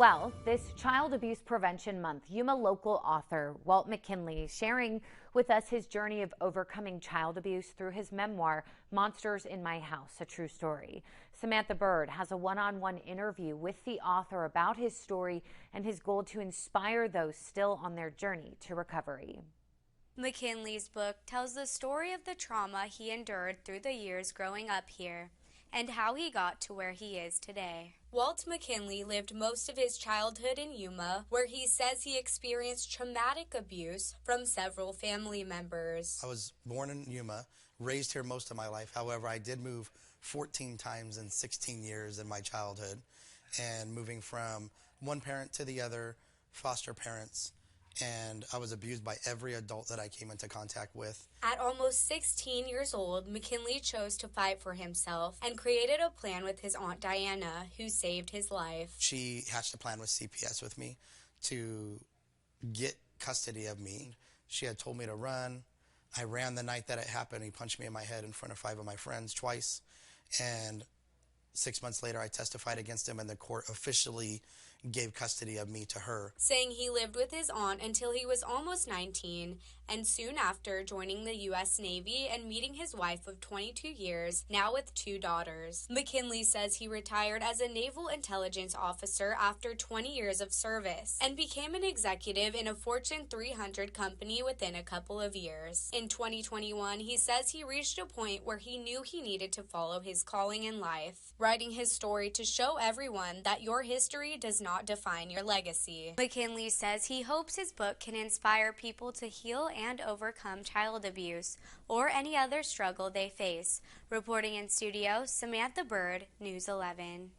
Well, this Child Abuse Prevention Month, Yuma local author Walt McKinley sharing with us his journey of overcoming child abuse through his memoir, Monsters in My House, A True Story. Samantha Bird has a one-on-one interview with the author about his story and his goal to inspire those still on their journey to recovery. McKinley's book tells the story of the trauma he endured through the years growing up here and how he got to where he is today. Walt McKinley lived most of his childhood in Yuma, where he says he experienced traumatic abuse from several family members. I was born in Yuma, raised here most of my life. However, I did move 14 times in 16 years in my childhood, and moving from one parent to the other, foster parents, and I was abused by every adult that I came into contact with. At almost 16 years old, McKinley chose to fight for himself and created a plan with his Aunt Diana, who saved his life. She hatched a plan with CPS with me to get custody of me. She had told me to run. I ran the night that it happened. He punched me in my head in front of 5 of my friends twice, and 6 months later, I testified against him, and the court officially gave custody of me to her. Saying he lived with his aunt until he was almost 19, and soon after joining the U.S. Navy and meeting his wife of 22 years, now with 2 daughters. McKinley says he retired as a naval intelligence officer after 20 years of service and became an executive in a Fortune 300 company within a couple of years. In 2021, he says he reached a point where he knew he needed to follow his calling in life, writing his story to show everyone that your history does not define your legacy. McKinley says he hopes his book can inspire people to heal and overcome child abuse or any other struggle they face. Reporting in studio, Samantha Bird, News 11.